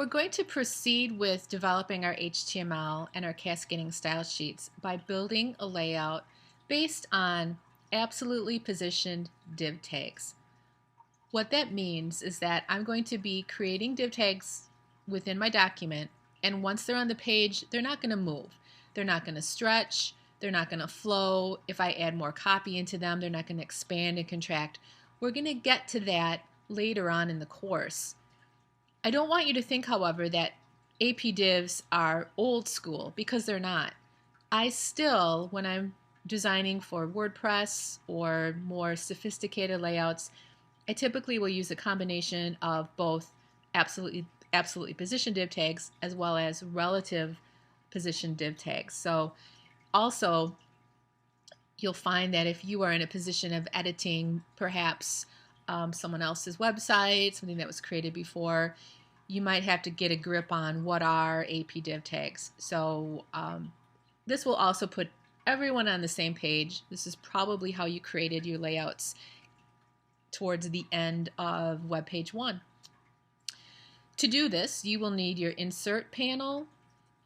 We're going to proceed with developing our HTML and our cascading style sheets by building a layout based on absolutely positioned div tags. What that means is that I'm going to be creating div tags within my document, and once they're on the page, they're not going to move. They're not going to stretch. They're not going to flow. If I add more copy into them, they're not going to expand and contract. We're going to get to that later on in the course. I don't want you to think, however, that AP divs are old school, because they're not. I still, when I'm designing for WordPress or more sophisticated layouts, I typically will use a combination of both absolutely position div tags as well as relative position div tags. So also, you'll find that if you are in a position of editing perhaps someone else's website, something that was created before, you might have to get a grip on what are AP div tags. So this will also put everyone on the same page. This is probably how you created your layouts towards the end of web page 1. To do this, you will need your Insert panel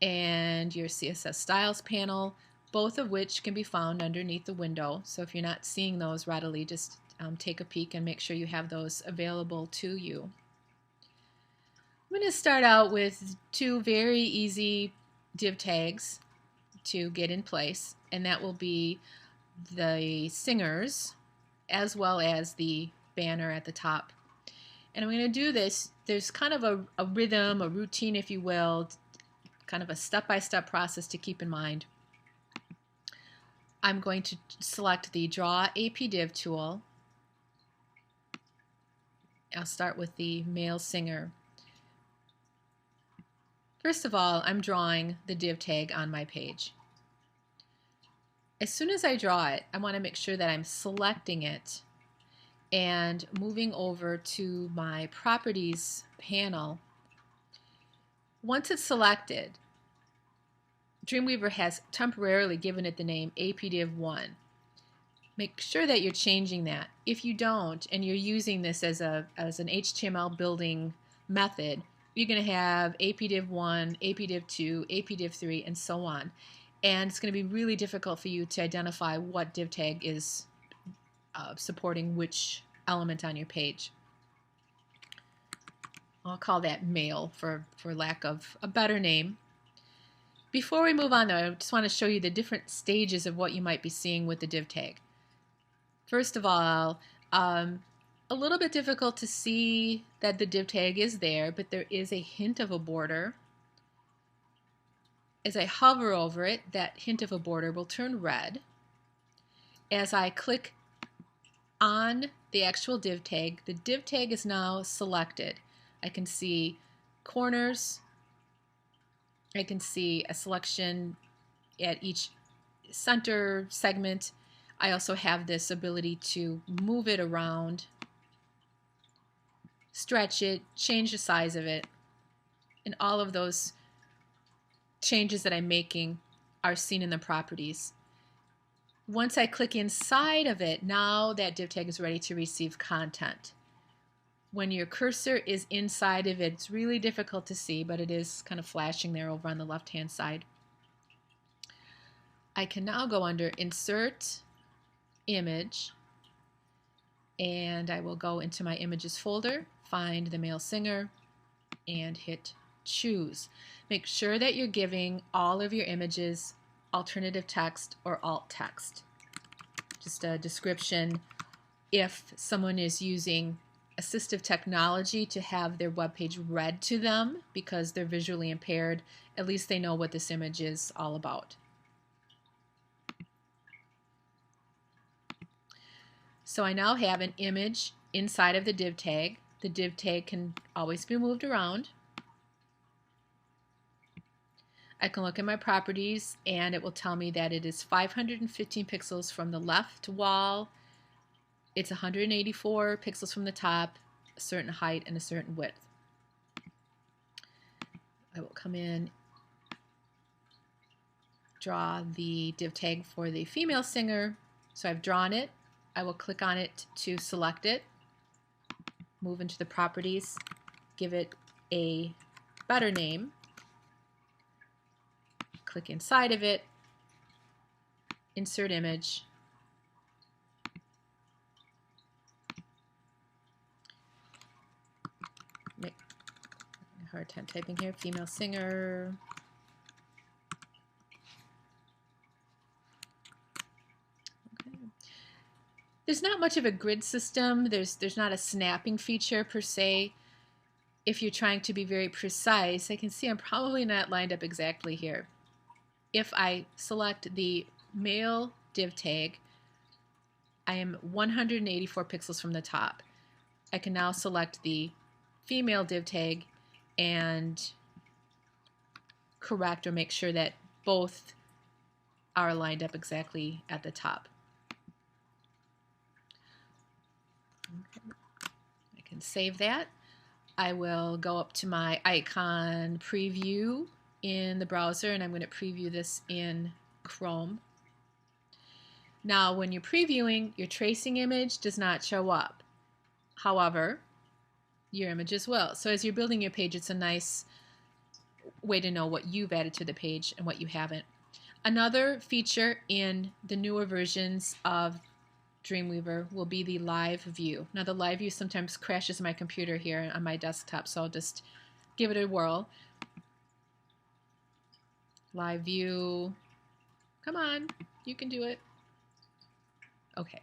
and your CSS Styles panel, both of which can be found underneath the window. So if you're not seeing those readily, just take a peek and make sure you have those available to you. I'm going to start out with two very easy div tags to get in place, and that will be the singers as well as the banner at the top. And I'm going to do this, there's kind of a rhythm, a routine if you will, kind of a step-by-step process to keep in mind. I'm going to select the Draw AP Div tool. I'll start with the male singer. First of all, I'm drawing the div tag on my page. As soon as I draw it, I want to make sure that I'm selecting it and moving over to my Properties panel. Once it's selected, Dreamweaver has temporarily given it the name APDiv1. Make sure that you're changing that. If you don't, and you're using this as an HTML building method, you're going to have APDiv1, APDiv2, APDiv3, and so on. And it's going to be really difficult for you to identify what div tag is supporting which element on your page. I'll call that male for lack of a better name. Before we move on, though, I just want to show you the different stages of what you might be seeing with the div tag. First of all, a little bit difficult to see that the div tag is there, but there is a hint of a border. As I hover over it, that hint of a border will turn red. As I click on the actual div tag, the div tag is now selected. I can see corners. I can see a selection at each center segment. I also have this ability to move it around, stretch it, change the size of it, and all of those changes that I'm making are seen in the properties. Once I click inside of it, now that div tag is ready to receive content. When your cursor is inside of it, it's really difficult to see, but it is kind of flashing there over on the left-hand side. I can now go under Insert, Image, and I will go into my Images folder, find the male singer, and hit Choose. Make sure that you're giving all of your images alternative text or alt text. Just a description if someone is using assistive technology to have their web page read to them because they're visually impaired, at least they know what this image is all about. So I now have an image inside of the div tag. The div tag can always be moved around. I can look at my properties and it will tell me that it is 515 pixels from the left wall. It's 184 pixels from the top, a certain height and a certain width. I will come in, draw the div tag for the female singer. So I've drawn it. I will click on it to select it, move into the properties, give it a better name. Click inside of it, insert image. Make a hard time typing here. Female singer. Okay. There's not much of a grid system. There's not a snapping feature per se. If you're trying to be very precise, I can see I'm probably not lined up exactly here. If I select the male div tag, I am 184 pixels from the top. I can now select the female div tag and correct or make sure that both are lined up exactly at the top. Okay. I can save that. I will go up to my icon preview in the browser, and I'm going to preview this in Chrome. Now, when you're previewing, your tracing image does not show up. However, your images will. So as you're building your page, it's a nice way to know what you've added to the page and what you haven't. Another feature in the newer versions of Dreamweaver will be the live view. Now, the live view sometimes crashes my computer here on my desktop, so I'll just give it a whirl. Live view. Come on, you can do it. Okay.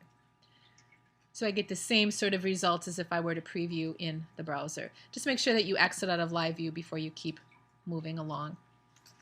So I get the same sort of results as if I were to preview in the browser. Just make sure that you exit out of live view before you keep moving along.